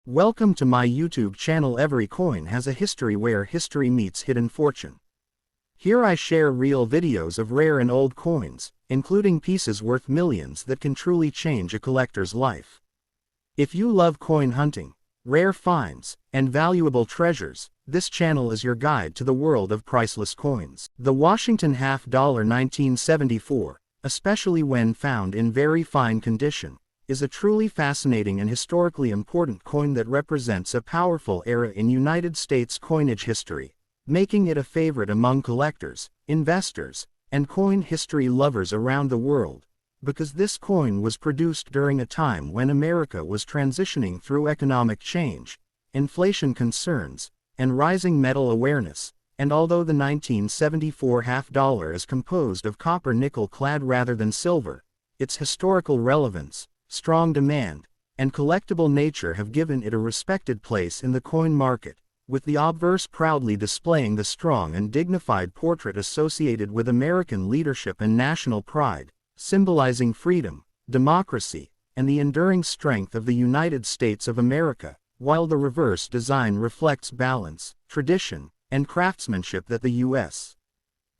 Welcome to my YouTube channel. Every coin has a history where history meets hidden fortune. Here I share real videos of rare and old coins, including pieces worth millions that can truly change a collector's life. If you love coin hunting, rare finds, and valuable treasures, this channel is your guide to the world of priceless coins. The Washington half-dollar 1974, especially when found in very fine condition, is a truly fascinating and historically important coin that represents a powerful era in United States coinage history, making it a favorite among collectors, investors, and coin history lovers around the world, because this coin was produced during a time when America was transitioning through economic change, inflation concerns, and rising metal awareness. And although the 1974 half-dollar is composed of copper nickel-clad rather than silver, its historical relevance, strong demand, and collectible nature have given it a respected place in the coin market, with the obverse proudly displaying the strong and dignified portrait associated with American leadership and national pride, symbolizing freedom, democracy, and the enduring strength of the United States of America, while the reverse design reflects balance, tradition, and craftsmanship that the U.S.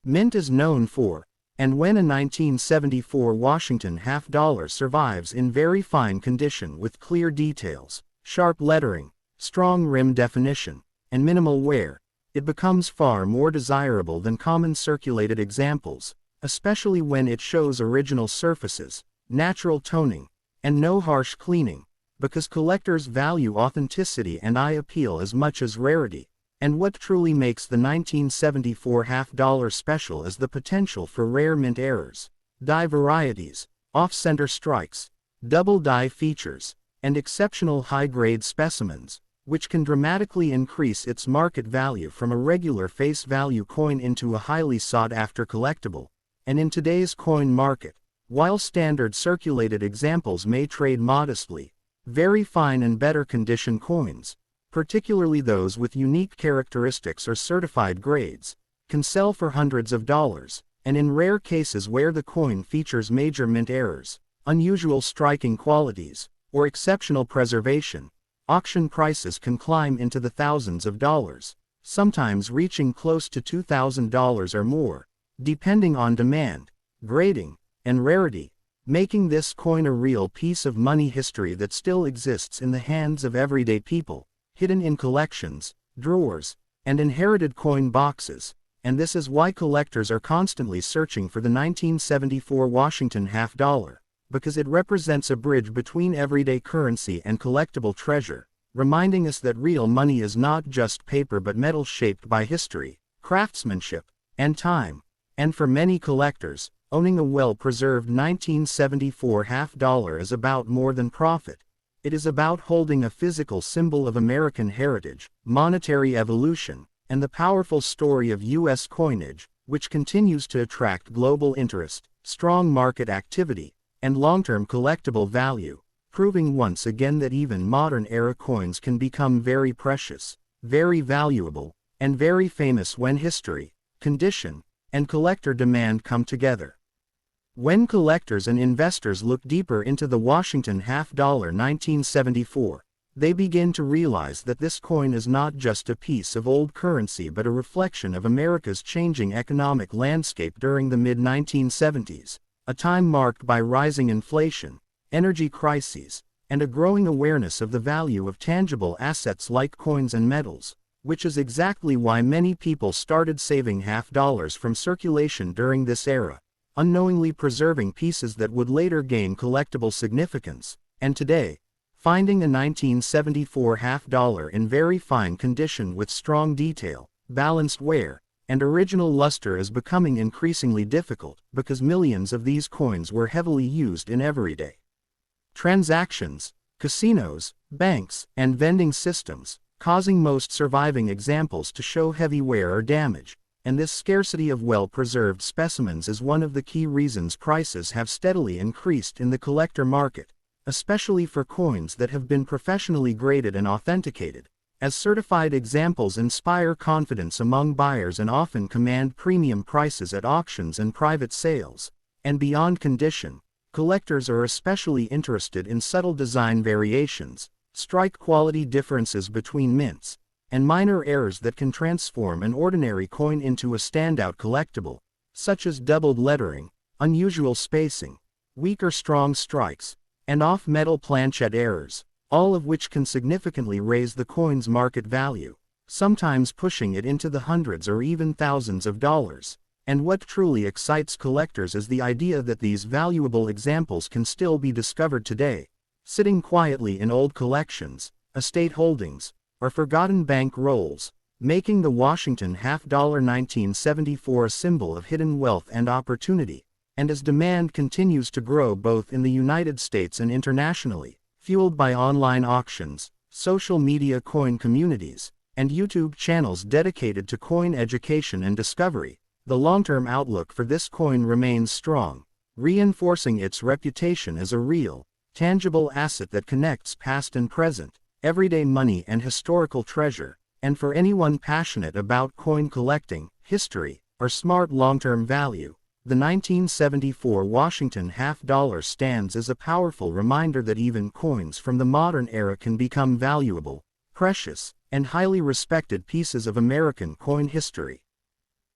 Mint is known for. And when a 1974 Washington half-dollar survives in very fine condition with clear details, sharp lettering, strong rim definition, and minimal wear, it becomes far more desirable than common circulated examples, especially when it shows original surfaces, natural toning, and no harsh cleaning, because collectors value authenticity and eye appeal as much as rarity. And what truly makes the 1974 half-dollar special is the potential for rare mint errors, die varieties, off-center strikes, double die features, and exceptional high-grade specimens, which can dramatically increase its market value from a regular face value coin into a highly sought-after collectible. And in today's coin market, while standard circulated examples may trade modestly, very fine and better condition coins, particularly those with unique characteristics or certified grades, can sell for hundreds of dollars, and in rare cases where the coin features major mint errors, unusual striking qualities, or exceptional preservation, auction prices can climb into the thousands of dollars, sometimes reaching close to $2,000 or more, depending on demand, grading, and rarity, making this coin a real piece of money history that still exists in the hands of everyday people, hidden in collections, drawers, and inherited coin boxes. And this is why collectors are constantly searching for the 1974 Washington half-dollar, because it represents a bridge between everyday currency and collectible treasure, reminding us that real money is not just paper but metal shaped by history, craftsmanship, and time. And for many collectors, owning a well-preserved 1974 half-dollar is about more than profit. It is about holding a physical symbol of American heritage, monetary evolution, and the powerful story of U.S. coinage, which continues to attract global interest, strong market activity, and long-term collectible value, proving once again that even modern-era coins can become very precious, very valuable, and very famous when history, condition, and collector demand come together. When collectors and investors look deeper into the Washington half-dollar 1974, they begin to realize that this coin is not just a piece of old currency but a reflection of America's changing economic landscape during the mid-1970s, a time marked by rising inflation, energy crises, and a growing awareness of the value of tangible assets like coins and metals, which is exactly why many people started saving half-dollars from circulation during this era, unknowingly preserving pieces that would later gain collectible significance. And today, finding a 1974 half-dollar in very fine condition with strong detail, balanced wear, and original luster is becoming increasingly difficult, because millions of these coins were heavily used in everyday transactions, casinos, banks, and vending systems, causing most surviving examples to show heavy wear or damage. And this scarcity of well-preserved specimens is one of the key reasons prices have steadily increased in the collector market, especially for coins that have been professionally graded and authenticated, as certified examples inspire confidence among buyers and often command premium prices at auctions and private sales. And beyond condition, collectors are especially interested in subtle design variations, strike quality differences between mints, and minor errors that can transform an ordinary coin into a standout collectible, such as doubled lettering, unusual spacing, weak or strong strikes, and off-metal planchet errors, all of which can significantly raise the coin's market value, sometimes pushing it into the hundreds or even thousands of dollars. And what truly excites collectors is the idea that these valuable examples can still be discovered today, sitting quietly in old collections, estate holdings, or forgotten bank rolls, making the Washington half-dollar 1974 a symbol of hidden wealth and opportunity. And as demand continues to grow both in the United States and internationally, fueled by online auctions, social media coin communities, and YouTube channels dedicated to coin education and discovery, the long-term outlook for this coin remains strong, reinforcing its reputation as a real, tangible asset that connects past and present, everyday money and historical treasure. And for anyone passionate about coin collecting, history, or smart long-term value, the 1974 Washington half-dollar stands as a powerful reminder that even coins from the modern era can become valuable, precious, and highly respected pieces of American coin history.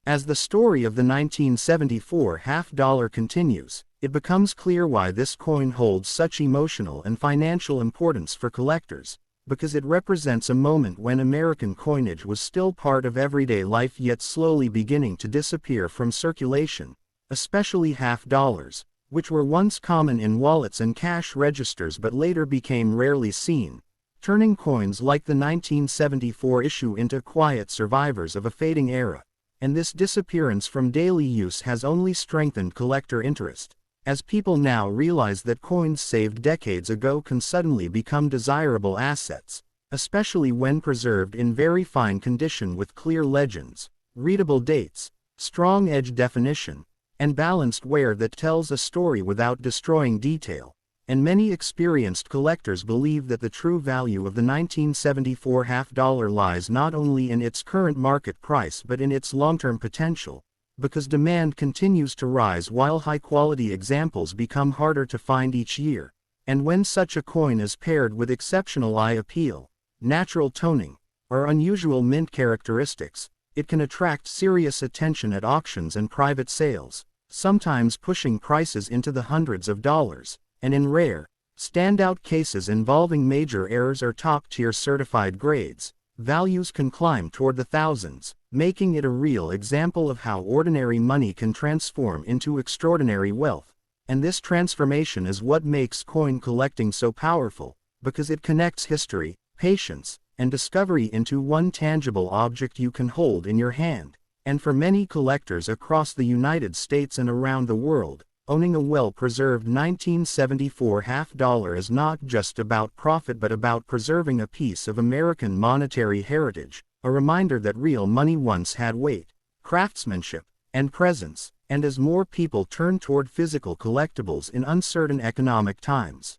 As the story of the 1974 half-dollar continues, it becomes clear why this coin holds such emotional and financial importance for collectors, because it represents a moment when American coinage was still part of everyday life yet slowly beginning to disappear from circulation, especially half-dollars, which were once common in wallets and cash registers but later became rarely seen, turning coins like the 1974 issue into quiet survivors of a fading era. And this disappearance from daily use has only strengthened collector interest, as people now realize that coins saved decades ago can suddenly become desirable assets, especially when preserved in very fine condition with clear legends, readable dates, strong edge definition, and balanced wear that tells a story without destroying detail. And many experienced collectors believe that the true value of the 1974 half-dollar lies not only in its current market price but in its long-term potential, because demand continues to rise while high-quality examples become harder to find each year. And when such a coin is paired with exceptional eye appeal, natural toning, or unusual mint characteristics, it can attract serious attention at auctions and private sales, sometimes pushing prices into the hundreds of dollars. And in rare, standout cases involving major errors or top-tier certified grades, values can climb toward the thousands, making it a real example of how ordinary money can transform into extraordinary wealth. And this transformation is what makes coin collecting so powerful, because it connects history, patience, and discovery into one tangible object you can hold in your hand. And for many collectors across the United States and around the world, owning a well-preserved 1974 half-dollar is not just about profit but about preserving a piece of American monetary heritage, a reminder that real money once had weight, craftsmanship, and presence. And as more people turn toward physical collectibles in uncertain economic times,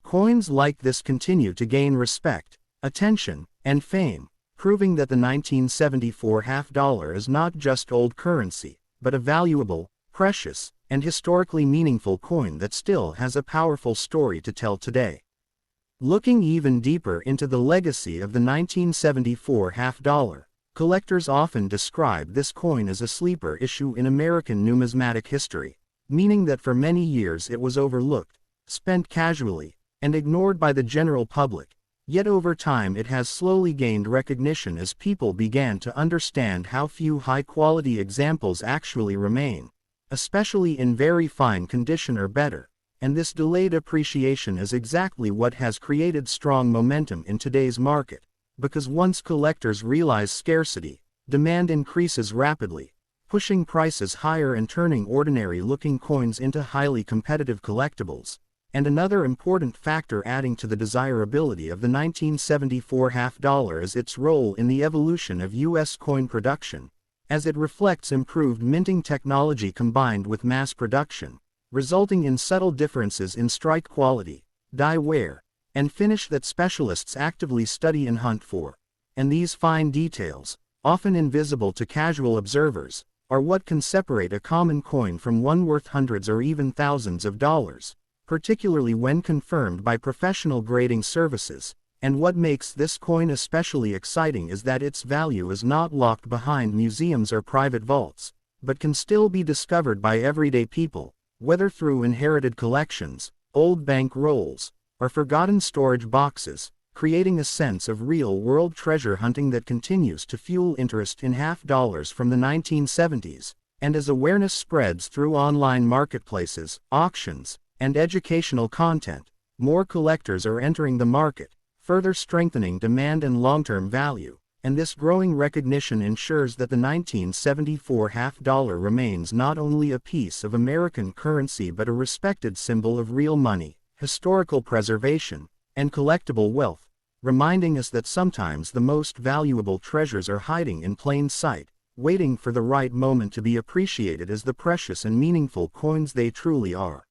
coins like this continue to gain respect, attention, and fame, proving that the 1974 half-dollar is not just old currency, but a valuable, precious, and historically meaningful coin that still has a powerful story to tell today. Looking even deeper into the legacy of the 1974 half-dollar, collectors often describe this coin as a sleeper issue in American numismatic history, meaning that for many years it was overlooked, spent casually, and ignored by the general public. Yet over time it has slowly gained recognition as people began to understand how few high-quality examples actually remain, especially in very fine condition or better. And this delayed appreciation is exactly what has created strong momentum in today's market, because once collectors realize scarcity, demand increases rapidly, pushing prices higher and turning ordinary-looking coins into highly competitive collectibles. And another important factor adding to the desirability of the 1974 half-dollar is its role in the evolution of U.S. coin production, as it reflects improved minting technology combined with mass production, resulting in subtle differences in strike quality, die wear, and finish that specialists actively study and hunt for. And these fine details, often invisible to casual observers, are what can separate a common coin from one worth hundreds or even thousands of dollars, particularly when confirmed by professional grading services. And what makes this coin especially exciting is that its value is not locked behind museums or private vaults, but can still be discovered by everyday people, whether through inherited collections, old bank rolls, or forgotten storage boxes, creating a sense of real-world treasure hunting that continues to fuel interest in half-dollars from the 1970s. And as awareness spreads through online marketplaces, auctions, and educational content, more collectors are entering the market, further strengthening demand and long-term value. And this growing recognition ensures that the 1974 half-dollar remains not only a piece of American currency but a respected symbol of real money, historical preservation, and collectible wealth, reminding us that sometimes the most valuable treasures are hiding in plain sight, waiting for the right moment to be appreciated as the precious and meaningful coins they truly are.